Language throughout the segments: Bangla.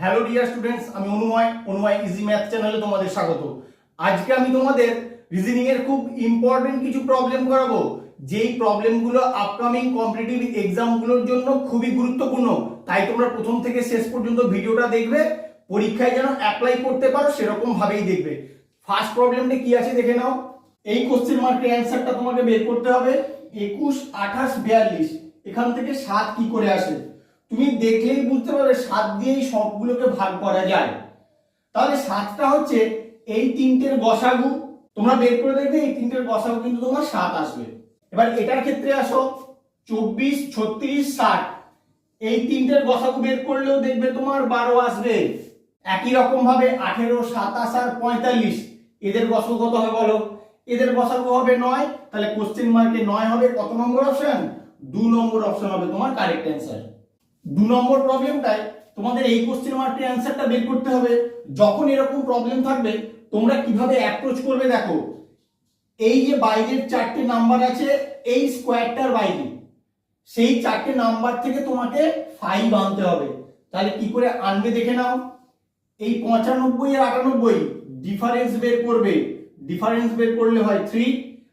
হ্যালো ডিয়ার স্টুডেন্টস, আমি অনুময় ইজি ম্যাথ চ্যানেলে তোমাদের স্বাগত। আজকে আমি তোমাদের রিজনিং এর খুব ইম্পর্টেন্ট কিছু প্রবলেম করাবো, যেই প্রবলেমগুলো আপকামিং কম্পিটিটিভ এক্সামগুলোর জন্য খুবই গুরুত্বপূর্ণ। তাই তোমরা প্রথম থেকে শেষ পর্যন্ত ভিডিওটা দেখবে, পরীক্ষায় যেন অ্যাপ্লাই করতে পারো সেরকম ভাবেই দেখবে। ফার্স্ট প্রবলেমটা কি আছে দেখে নাও। এই কোশ্চেন মার্কের অ্যান্সারটা তোমাকে বের করতে হবে। 21, 28, 42 এখান থেকে 7 কি করে আসে তুমি দেখলেই বুঝতে পারবে 7 দিয়েই সবগুলোকে ভাগ করা যায়। তাহলে 7টা হচ্ছে এই তিনটের গসাগু, তোমরা বের করে দেখবে এই তিনটের গসাগু কিন্তু তোমার 7 আসবে। এবার এটার ক্ষেত্রে আসো 24, 36, 60 এই তিনটের গসাগু বের করলেও দেখবে তোমার 12 আসবে। একই রকম ভাবে 18, 27 আর 45 এদের গসাগু কত হবে বলো? এদের গসাগু হবে 9। তাহলে কোশ্চেন মার্কে 9 হবে কত নম্বর অপশন? 2 নম্বর অপশন হবে তোমার কারেক্ট অ্যান্সার। 2 নম্বর প্রবলেমটায় তোমাদের এই কোশ্চেন মার্কের অ্যান্সারটা বের করতে হবে। যখন এরকম প্রবলেম থাকবে তোমরা কিভাবে অ্যাপ্রোচ করবে দেখো। এই যে বাইরের 4টে নাম্বার আছে এই স্কোয়ারটার বাইরে, সেই 4টে নাম্বার থেকে তোমাকে 5 আনতে হবে। তাহলে কি করে আনবে দেখে নাও। এই 95 আর 98 ডিফারেন্স বের করবে, ডিফারেন্স বের করলে হয় 3।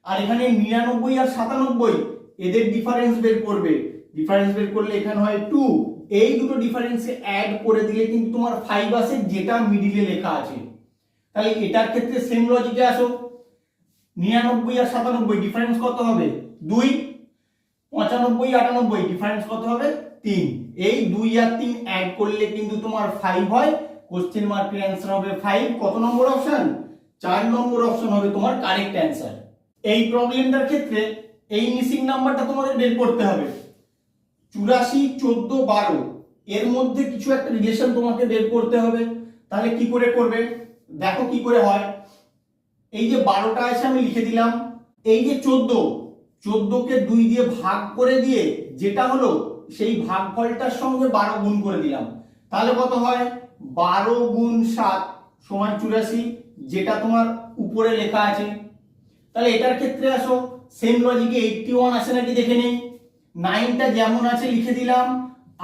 আর এখানে 99 আর 97 এদের ডিফারেন্স বের করবে, ডিফারেন্স বের করলে এখানে হয় 2। এই দুটো ডিফারেন্সে অ্যাড করে দিলে কিন্তু তোমার 5 আসে, যেটা মিডিলে লেখা আছে। তাহলে এটার ক্ষেত্রে সেম লজিকে আসো। 99 আর 97 ডিফারেন্স কত হবে? 2। 95, 98 ডিফারেন্স কত হবে? 3। এই 2 আর 3 অ্যাড করলে কিন্তু তোমার 5 হয়। কোশ্চেন মার্কের অ্যান্সার হবে 5। কত নম্বর অপশন? 4 নম্বর অপশন হবে তোমার কারেক্ট অ্যান্সার। এই প্রবলেমটার ক্ষেত্রে এই মিসিং নাম্বারটা তোমাদের বের করতে হবে। 84, 14, 12 এর মধ্যে কিছু একটা রিলেশন তোমাকে বের করতে হবে। তাহলে কি করে করবে দেখো কি করে হয়। এই যে 12টা আছে আমি লিখে দিলাম। এই যে 14কে 2 দিয়ে ভাগ করে দিয়ে যেটা হলো সেই ভাগফলটার সঙ্গে 12 গুণ করে দিলাম। তাহলে কত হয়? 12 গুণ 7 সমান 84, যেটা তোমার উপরে লেখা আছে। তাহলে এটার ক্ষেত্রে আসো, সেম লজিকে 81 আসে নাকি দেখে নেই। 9টা যেমন আছে লিখে দিলাম,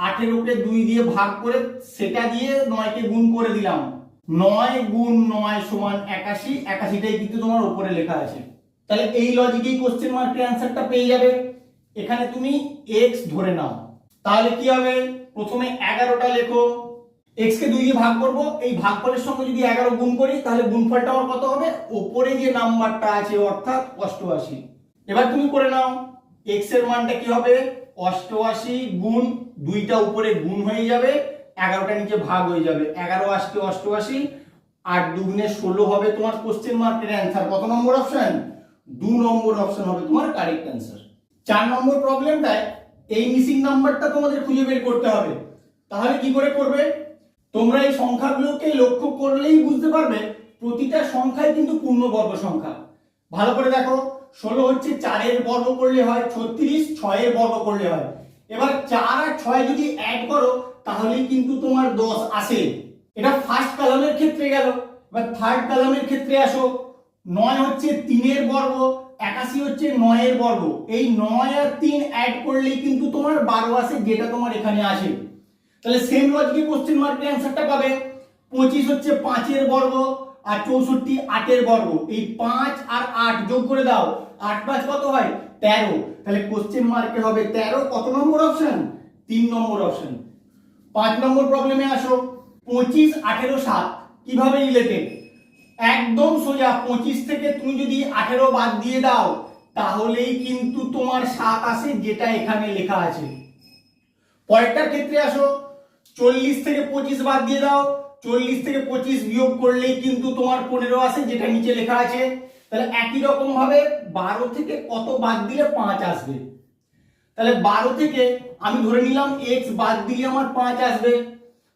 18কে 2 দিয়ে ভাগ করে সেটা দিয়ে 9কে গুণ করে দিলাম। 9 গুণ 9 সমান 81, 81টাই কিন্তু তোমার উপরে লেখা আছে। তাহলে এই লজিকেই কোশ্চেন মার্কের অ্যান্সারটা পেয়ে যাবে। এখানে তুমি x ধরে নাও। তাহলে কি হবে? প্রথমে 11টা লেখো, x কে 2 দিয়ে ভাগ করব, এই ভাগফলের সঙ্গে যদি 11 গুণ করি তাহলে গুণফলটা আমার কত হবে? উপরে যে নাম্বারটা আছে অর্থাৎ 88। এবার তুমি করে নাও x এর মানটা কি হবে? 88 গুণ 2টা উপরে গুণ হয়ে যাবে, 11টা নিচে ভাগ হয়ে যাবে। 11 আসতে 88, 8 দুগুণে 16 হবে তোমার কোশ্চেন মার্কের অ্যান্সার। কত নম্বর অপশন? 2 নম্বর অপশন হবে তোমার কারেক্ট অ্যান্সার। 4 নম্বর প্রবলেমটায় এই মিসিং নাম্বারটা তোমাদের খুঁজে বের করতে হবে। তাহলে কি করে করবে? তোমরা এই সংখ্যাগুলোকে লক্ষ্য করলেই বুঝতে পারবে প্রতিটা সংখ্যাই কিন্তু পূর্ণবর্গ সংখ্যা। ভালো করে দেখো, 16 হচ্ছে 4 এর বর্গ করলে হয় 36, 6 এর বর্গ করলে হয়। এবার 4 আর 6 যদি অ্যাড করো তাহলেই কিন্তু তোমার 10 আসে। এটা ফার্স্ট কলামের ক্ষেত্রে গেল। এবার থার্ড কলামের ক্ষেত্রে আসো। 9 হচ্ছে 3 এর বর্গ, 81 হচ্ছে 9 এর বর্গ। এই 9 আর 3 অ্যাড করলেই কিন্তু তোমার 12 আসে, যেটা তোমার এখানে আসে। তাহলে সেম লজিকে কোশ্চেন মার্কের অ্যান্সারটা পাবে। 25 হচ্ছে 5 এর বর্গ আর 64 8 এর বর্গ। এই 5 আর 8 যোগ করে দাও, 8 5 কত হয়? 13। তাহলে কোশ্চেন মার্কে হবে 13। কত নম্বর অপশন? 3 নম্বর অপশন। 5 নম্বর প্রবলেমে আসো। 25, 18, 7 কিভাবে রিলেটেড? একদম সোজা। 25 থেকে তুমি যদি 18 বাদ দিয়ে দাও তাহলেই কিন্তু তোমার 7 আসে, যেটা এখানে লেখা আছে। পরেরটার ক্ষেত্রে আসো। 40 থেকে 25 বাদ দিয়ে দাও, 40 থেকে 25 বিয়োগ করলেই কিন্তু তোমার 15 আসে, যেটা নিচে লেখা আছে। তাহলে একই রকম ভাবে 12 থেকে কত বাদ দিলে 5 আসবে? তাহলে 12 থেকে আমি ধরে নিলাম x বাদ দিলে আমার 5 আসবে।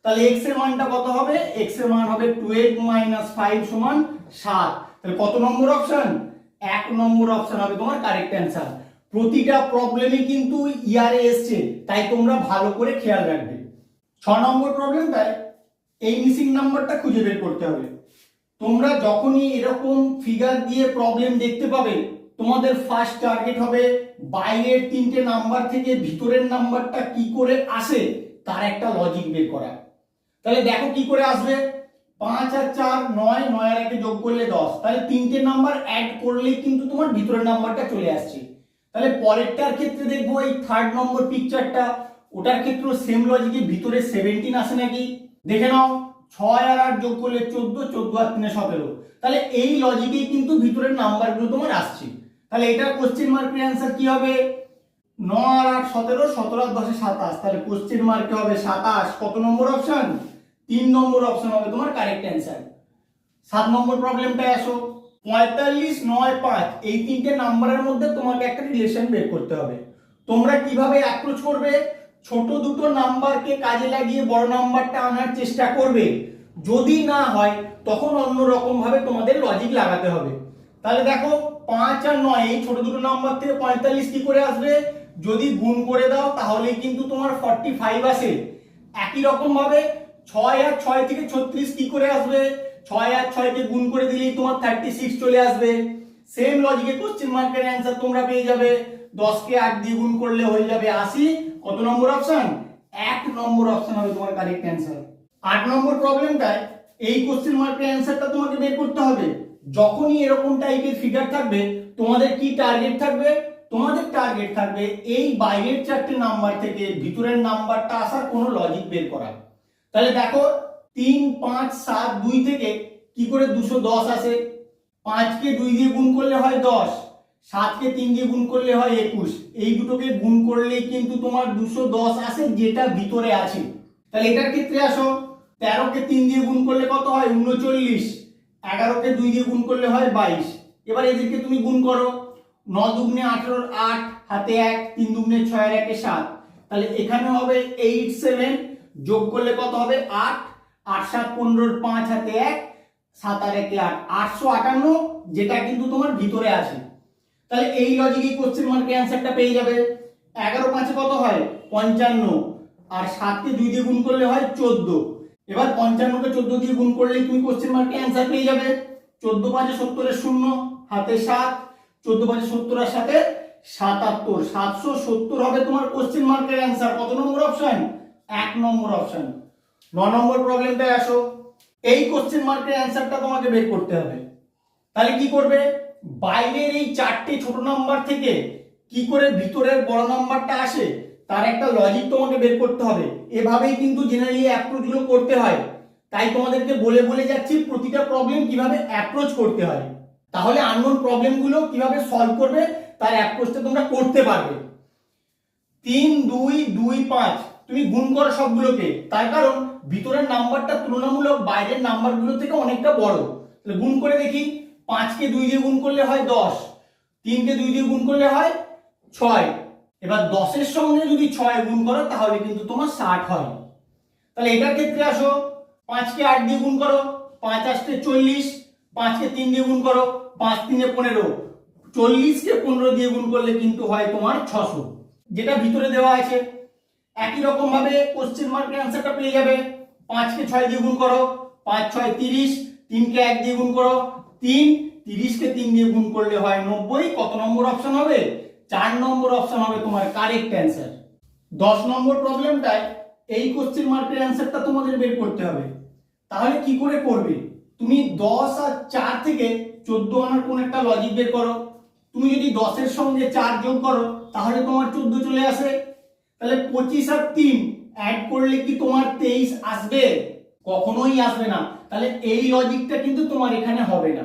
তাহলে x এর মানটা কত হবে? x এর মান হবে 12 - 5 সমান 7। তাহলে কত নম্বর অপশন? 1 নম্বর অপশন হবে তোমার কারেক্ট অ্যান্সার। প্রতিটা প্রবলেমে কিন্তু ইয়ারে এসছে, তাই তোমরা ভালো করে খেয়াল রাখবে। 6 নম্বর প্রবলেমটায় এই মিসিং নাম্বারটা খুঁজে বের করতে হবে। তোমরা যখনই এরকম ফিগার দিয়ে প্রবলেম দেখতে পাবে তোমাদের ফার্স্ট টার্গেট হবে বাইরের 3টে নাম্বার থেকে ভিতরের নাম্বারটা কি করে আসে তার একটা লজিক বের করা। তাহলে দেখো কি করে আসবে, 5 আর 4 9, 9 আর 1 যোগ করলে 10, তাহলে তিনটে নাম্বার অ্যাড করলেই কিন্তু তোমার ভিতরের নাম্বারটা চলে আসছে। তাহলে পরেরটার ক্ষেত্রে দেখবো এই থার্ড নম্বর পিকচারটা, ওটার ক্ষেত্রে সেম লজিকে ভিতরে 17 আসে নাকি দেখে নাও। 6 আর 8 যোগ করলে 14, 14 আর 3 17, তাহলে এই লজিকেই কিন্তু ভিতরের নাম্বারগুলো তোমার আসছে। তাহলে এটা কোশ্চেন মার্কের অ্যান্সার কি হবে, 9 আর 8 17, 17 আর 10 27, তাহলে কোশ্চেন মার্কে হবে 27। কত নম্বর অপশন, 3 নম্বর অপশন হবে তোমার কারেক্ট অ্যান্সার। 7 নম্বর প্রবলেমটায় আসো, 45 9 5 এই তিনটে নাম্বারের মধ্যে তোমাকে একটা রিলেশন বের করতে হবে। তোমরা কিভাবে অ্যাপ্রোচ করবে, ছোট দুটো নাম্বারকে কাজে লাগিয়ে বড় নাম্বারটা আনার চেষ্টা করবে, যদি না হয় তখন অন্য রকম ভাবে তোমাদের লজিক লাগাতে হবে। তাহলে দেখো 5 আর 9 এই ছোট দুটো নাম্বার থেকে 45 কি করে আসবে, যদি গুণ করে দাও তাহলে কিন্তু তোমার 45 আসে। একই রকম ভাবে 6 আর 6 থেকে 36 কি করে আসবে, 6 আর 6 কে গুণ করে দিলেই তোমার 36 চলে আসবে। সেম লজিকে কোশ্চেন মার্কের অ্যান্সার তোমরা পেয়ে যাবে, 10 কে 8 দিয়ে গুণ করলে হয়ে যাবে 80। কত নম্বর অপশন, 1 নম্বর অপশন হবে তোমার কারেক্ট অ্যান্সার। 8 নম্বর প্রবলেমটায় এই কোশ্চেন মার্কের অ্যান্সারটা তোমাকে বের করতে হবে। যখনই এরকম টাইপের ফিগার থাকবে তোমাদের কি টার্গেট থাকবে, তোমাদের টার্গেট থাকবে এই বাইরের চারটে নাম্বার থেকে ভিতরের নাম্বারটা আসার কোনো লজিক বের করা। তাহলে দেখো 3 5 7 2 থেকে কি করে 210 আসে, 5 কে 2 দিয়ে গুণ করলে হয় 10, 7 কে 3 দিয়ে গুণ করলে হয় 21, এই দুটোকে গুণ করলেই কিন্তু তোমার 210 আসে যেটা ভিতরে আছে। তাহলে এটার ক্ষেত্রে আসো, 13 কে 3 দিয়ে গুণ করলে কত হয় 39, 11 কে 2 দিয়ে গুণ করলে হয় 22। এবার এদেরকে তুমি গুণ করো, 9 দুগুণে 18, 8 হাতে 1, 3 দুগুণে 6 আর 1 7, তাহলে এখানে হবে 8 7, যোগ করলে কত হবে 8, 8 7 15, 5 হাতে 1, 7 আর 1 8, 858, যেটা কিন্তু তোমার ভিতরে আছে। তাহলে এই লজিকে কোশ্চেন মার্কের অ্যান্সারটা পেয়ে যাবে। 11 5 কত হয় 55, আর 7 কে 2 দিয়ে গুণ করলে হয় 14। এবার 55 কে 14 দিয়ে গুণ করলে তুমি কোশ্চেন মার্কের অ্যান্সার পেয়ে যাবে। 14 5 70 এর 0 হাতে 7, 14 5 70 আর 7 77, 770 হবে তোমার কোশ্চেন মার্কের অ্যান্সার। কত নম্বর অপশন, 1 নম্বর অপশন। 9 নম্বর প্রবলেমটায় আসো, এই কোশ্চেন মার্কের অ্যান্সারটা তোমাকে বের করতে হবে। তাহলে কি করবে, বাইরের এই চারটে ছোট নাম্বার থেকে কি করে ভিতরের বড় নাম্বারটা আসে তার একটা লজিক তোমাকে বের করতে হবে। এভাবেই কিন্তু জেনারেলি অ্যাপ্রোচগুলো করতে হয়, তাই তোমাদেরকে বলে বলে যাচ্ছি প্রতিটা প্রবলেম কিভাবে অ্যাপ্রোচ করতে হয়, তাহলে আননোন প্রবলেমগুলো কিভাবে সলভ করবে তার অ্যাপ্রোচটা তোমরা করতে পারবে। 3 2 2 5 তুমি গুণ করো সবগুলোকে, তার কারণ ভিতরের নাম্বারটা তুলনামূলক বাইরের নাম্বারগুলো থেকে অনেকটা বড়। তাহলে গুণ করে দেখি, 5 কে 2 দিয়ে গুণ করলে হয় 10, 3 কে 2 দিয়ে গুণ করলে হয় 6, এবার 10 এর সঙ্গে যদি 6 গুণ করো তাহলে কিন্তু তোমার 60 হয়। তাহলে এটার ক্ষেত্রে আসো, 5 কে 8 দিয়ে গুণ করো, 5 8 40, 5 কে 3 দিয়ে গুণ করো, 5 3 15, 40 কে 15 দিয়ে গুণ করলে কিন্তু হয় তোমার 600, যেটা ভিতরে দেওয়া আছে। একই রকম ভাবে কোশ্চেন মার্কের অ্যান্সারটা পেয়ে যাবে। 5 কে 6 দিয়ে গুণ করো, 5 6 30, 3 কে 1 দিয়ে গুণ করো 3, 30 কে 3 দিয়ে গুণ করলে হয় 90। কত নম্বর অপশন হবে, 4 নম্বর অপশন হবে তোমার কারেক্ট অ্যান্সার। 10 নম্বর প্রবলেমটায় এই কোশ্চেন মার্কের অ্যান্সারটা তোমাদের বের করতে হবে। তাহলে কি করে করবে, তুমি 10 আর 4 থেকে 14 আনার কোন একটা লজিক বের করো। তুমি যদি 10 এর সঙ্গে 4 যোগ করো তাহলে তোমার 14 চলে আসে। তাহলে 25 আর 3 অ্যাড করলে কি তোমার 23 আসবে, কখনোই আসবে না। তাহলে এই লজিকটা কিন্তু তোমার এখানে হবে না।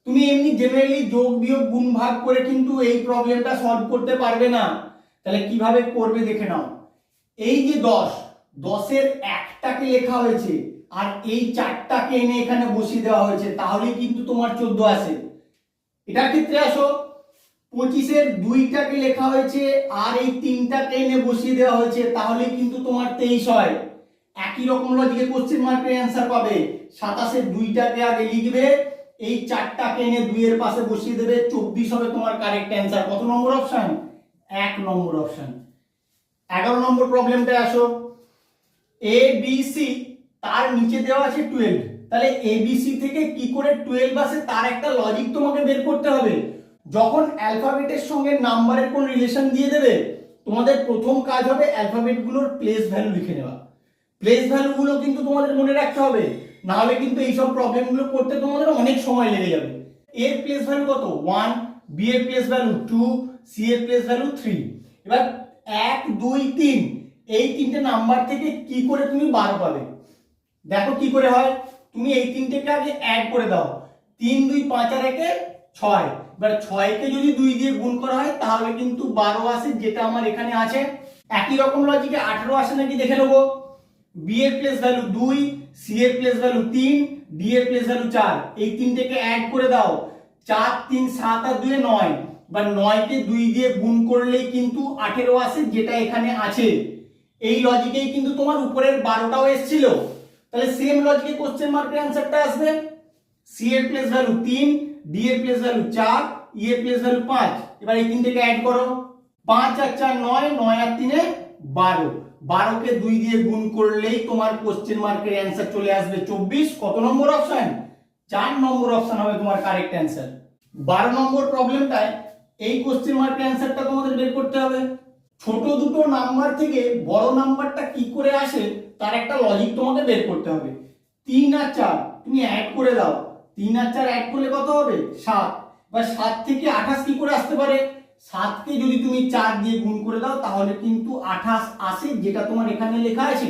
তুমি এমনি জেনারেলি যোগ বিয়োগ গুণ ভাগ করে কিন্তু এই প্রবলেমটা সলভ করতে পারবে না। তাহলে কিভাবে করবে দেখে নাও, এই যে 10 এর একটাকে লেখা হয়েছে আর এই 4টাকে এনে এখানে বসিয়ে দেওয়া হয়েছে, তাহলেই কিন্তু তোমার 14 আসে। এটার ক্ষেত্রে আসো, 25 এর 2টাকে লেখা হয়েছে আর এই 3টাকে এনে বসিয়ে দেওয়া হয়েছে, তাহলে কিন্তু তোমার 23 হয়। একই রকম লজিকে কোশ্চেন মার্কের অ্যান্সার পাবে। 27 এর 2টাকে আগে লিখবে, এই 4টাকে এনে 2 এর পাশে বসিয়ে দেবে, 24 হবে তোমার কারেক্ট অ্যান্সার। কত নম্বর অপশন, 1 নম্বর অপশন। 11 নম্বর প্রবলেমটা আসো, এ বি সি তার নিচে দেওয়া আছে 12, তাহলে এ বি সি থেকে কি করে 12 আসে তার একটা লজিক তোমাকে বের করতে হবে। যখন অ্যালফাবেটের সঙ্গে নাম্বারের কোন রিলেশন দিয়ে দেবে, তোমাদের প্রথম কাজ হবে অ্যালফাবেটগুলোর প্লেস ভ্যালু লিখে নেওয়া। প্লেস ভ্যালুগুলো কিন্তু তোমাদের মনে রাখতে হবে, না হলে কিন্তু এইসব প্রবলেমগুলো করতে তোমাদের অনেক সময় লেগে যাবে। এর প্লেস ভ্যালু কত 1, বি এর প্লেস ভ্যালু 2, সি এর প্লেস ভ্যালু 3। এবার 1 2 3 এই তিনটে নাম্বার থেকে কি করে তুমি বার পাবে, দেখো কি করে হয়। তুমি এই তিনটেকে আগে অ্যাড করে দাও, 3 2 5 আর 1 6। এবার 6 কে যদি 2 দিয়ে গুণ করা হয় তাহলে কিন্তু 12 আসে, যেটা আমার এখানে আছে। একই রকম লজিকে 18 আসে নাকি দেখে নেবো। বি এর প্লেস ভ্যালু 2, সি এর প্লেস ভ্যালু 3, ডি এর প্লেস ভ্যালু 4। এই তিনটেকে অ্যাড করে দাও, 4 3 7 আর 2 9। বা 9 কে 2 দিয়ে গুণ করলেই কিন্তু 18 আসে, যেটা এখানে আছে। এই লজিকেই কিন্তু তোমার উপরের 12টাও এসেছিল। তাহলে সেম লজিকে কোশ্চেন মার্কের অ্যানসারটা আসবে। সি এর প্লেস ভ্যালু 3, ডি এর প্লেস ভ্যালু 4, ই এর প্লেস ভ্যালু 5। এবার এই তিনটেকে অ্যাড করো, 5 আর 4 9, 9 আর 3 12। 12 কে 2 দিয়ে গুণ করলেই তোমার কোশ্চেন মার্কের অ্যানসার চলে আসবে 24। কত নম্বর অপশন? 4 নম্বর অপশন হবে তোমার কারেক্ট অ্যানসার। 12 নম্বর প্রবলেমটায় এই কোশ্চেন মার্কের অ্যানসারটা তোমাদের বের করতে হবে। ছোট দুটো নাম্বার থেকে বড় নাম্বারটা কি করে আসে তার একটা লজিক তোমাকে বের করতে হবে। 3 আর 4 তুমি অ্যাড করে দাও, 3 আর 4 অ্যাড করলে কত হবে 7। এবার 7 থেকে 28 কি করে আসতে পারে? 7 কে যদি তুমি 4 দিয়ে গুণ করে দাও তাহলে কিন্তু 28 আসে, যেটা তোমার এখানে লেখা আছে।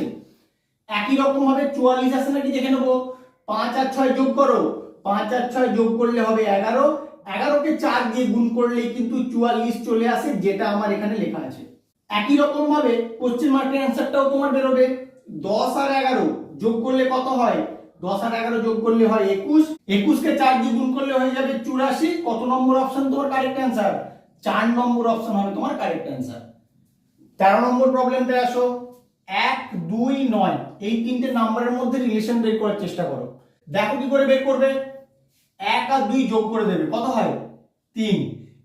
একই রকম ভাবে 44 আসে নাকি দেখে নেবো। 5 আর 6 যোগ করো, 5 আর 6 যোগ করলে হবে 11। 11 কে 4 দিয়ে গুণ করলেই কিন্তু 44 চলে আসে, যেটা আমার এখানে লেখা আছে। একই রকম ভাবে কোশ্চেন মার্কের অ্যানসারটাও তোমার বেরোবে। 10 আর 11 যোগ করলে কত হয়? 10 আর 11 যোগ করলে হয় 21। 21 কে 4 দিয়ে গুণ করলে হয়ে যাবে 84। কত নম্বর অপশন তোমার কারেক্ট অ্যানসার? 4 নম্বর অপশন হবে তোমার কারেক্ট অ্যানসার। 13 নম্বর প্রবলেমটা আসো। 1 2 9 এই তিনটে নাম্বারের মধ্যে রিলেশন বের করার চেষ্টা করো। দেখো কি করে বের করবে। 1 আর 2 যোগ করে দেবে, কত হয় 3।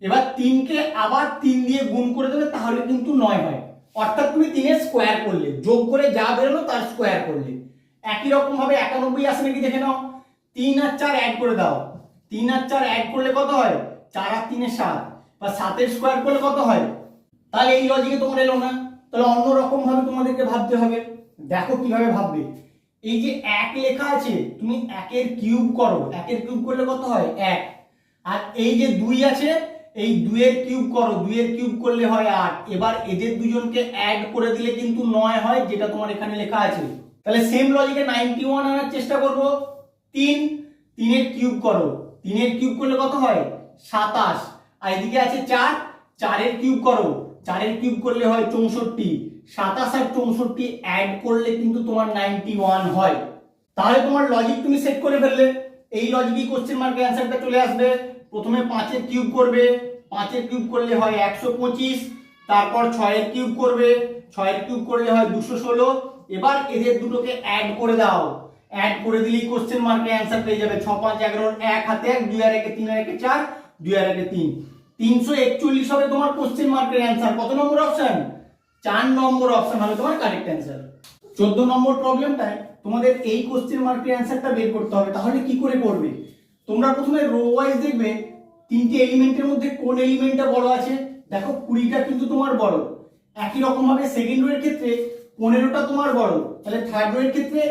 এবার 3 কে আবার 3 দিয়ে গুণ করে দেবে, তাহলে কিন্তু 9 হয়। অর্থাৎ তুমি 3 এর স্কয়ার করলে, যোগ করে যা বেরোলো তার স্কয়ার করলে। একই রকম ভাবে 91 আসে নাকি দেখে নাও। 3 আর 4 অ্যাড করে দাও, 3 আর 4 অ্যাড করলে কত হয় 4 আর 3 7। বা 7 এর স্কয়ার করলে কত হয়? তাহলে এই লজিকে তোমার এলো না, তাহলে অন্য রকম ভাবে তোমাদেরকে ভাবতে হবে। দেখো কিভাবে ভাববে। এই যে 1 লেখা আছে, তুমি 1 এর কিউব করো, 1 এর কিউব করলে কত হয় 1। আর এই যে 2 আছে, এই 2 এর কিউব করো, 2 এর কিউব করলে হয় 8। এবার এদের দুজনকে অ্যাড করে দিলে কিন্তু 9 হয়, যেটা তোমার এখানে লেখা আছে। তাহলে সেম লজিকে 91 আনার চেষ্টা করব। 3 3 এর কিউব করো, 3 এর কিউব করলে কত হয় 27। আর এদিকে আছে 4, 4 এর কিউব করো, 4 এর কিউব করলে হয় 64। 27 আর 64 অ্যাড করলে কিন্তু তোমার 91 হয়। তাহলে তোমার লজিক তুমি সেট করে ফেললে। এই লজিকই কোশ্চেন মার্কের অ্যানসারটা চলে আসবে। প্রথমে 5 এর কিউব করবে, 5 এর কিউব করলে হয় 125। তারপর 6 এর কিউব করবে, 6 এর কিউব করলে হয় 216। এবার এদের দুটোকে অ্যাড করে দাও, অ্যাড করে দিলেই কোশ্চেন মার্কের অ্যানসার পেয়ে যাবে। 6 5 11 1 হাতে 1, 2 আর 1 3 আর 1 4, 2 আর 1 3। 341 হবে তোমার কোশ্চেন মার্কের অ্যানসার। কত নম্বর অপশন? 4 নম্বর অপশন হবে তোমার কারেক্ট অ্যানসার। 14 নম্বর প্রবলেমটায় তোমাদের এই কোশ্চেন মার্কের অ্যানসারটা বের করতে হবে। তাহলে কি করে করবে? তোমরা প্রথমে রো ওয়াইজ দেখবে তিনটে এলিমেন্টের মধ্যে কোন এলিমেন্টটা বড় আছে। দেখো 20টা কিন্তু তোমার বড়। একই রকম ভাবে সেকেন্ড রো এর ক্ষেত্রে 15টা তোমার বড়। তাহলে থার্ড রো এর ক্ষেত্রে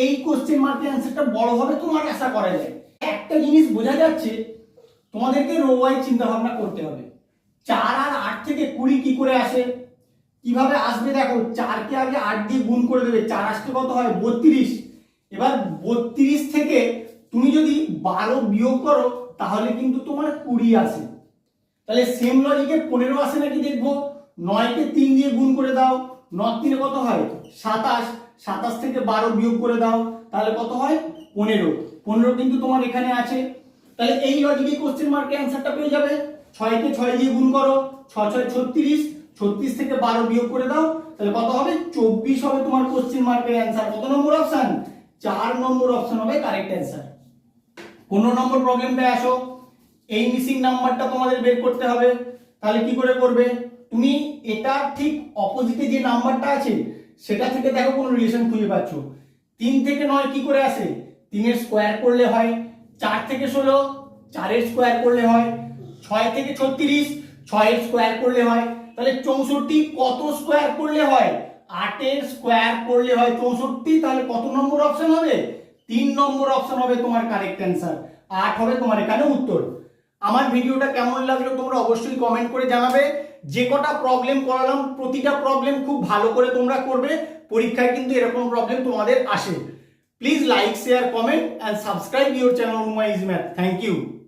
এই কোশ্চেন মার্কের অ্যানসারটা বড় হবে তোমার আশা করা যায়। একটা জিনিস বোঝা যাচ্ছে, তোমাদেরকে রো ওয়াইজ চিন্তা ভাবনা করতে হবে। 4 আর 8 থেকে 20 কি করে আসে, কিভাবে আসবে দেখো। 4 কে আগে 8 দিয়ে গুণ করে দেবে, 4 আসলে কত হয় 32। এবার 32 থেকে তুমি যদি 12 বিয়োগ করো তাহলে কিন্তু তোমার 20 আসে। তাহলে সেম লজিকে 15 আসে নাকি দেখবো। 9 কে 3 দিয়ে গুণ করে দাও, 9 3 কত হয় 27। 27 থেকে 12 বিয়োগ করে দাও, তাহলে কত হয় 15। 15 কিন্তু তোমার এখানে আছে। তাহলে এই লজিকে কোশ্চেন মার্কের অ্যানসারটা পেয়ে যাবে। 6 কে 6 দিয়ে গুণ করো, 6 6 36। 36 থেকে 12 বিয়োগ করে দাও, তাহলে কত হবে 24 হবে তোমার কোশ্চেন মার্কের অ্যানসার। কত নম্বর অপশন? 4 নম্বর অপশন হবে কারেক্ট অ্যানসার। 15 নম্বর প্রবলেমটা আসো। এই মিসিং নাম্বারটা তোমাদের বের করতে হবে। তাহলে কি করে করবে? তুমি এটা ঠিক অপোজিটে যে নাম্বারটা আছে সেটা থেকে দেখো কোন রিলেশন খুঁজে পাচ্ছ। 3 থেকে 9 কি করে আসে? 3 এর স্কয়ার করলে হয়। 4 থেকে 16, 4 এর স্কয়ার করলে হয়। 6 থেকে 36, 6 এর স্কয়ার করলে হয়। তাহলে 64 কত স্কয়ার করলে হয়? 8 স্কোয়ার করলে হয় 64, তাহলে কত নম্বর অপশন হবে? 3 নম্বর অপশন হবে তোমার কারেক্ট অ্যান্সার। 8 হবে তোমার এখানে উত্তর। আমার ভিডিওটা কেমন লাগলো তোমরা অবশ্যই কমেন্ট করে জানাবে। যে কটা প্রবলেম করালাম প্রতিটা প্রবলেম খুব ভালো করে তোমরা করবে, পরীক্ষায় কিন্তু এরকম প্রবলেম তোমাদের আসে। Please like, share, comment and subscribe your channel Onumai Easy Math. Thank you.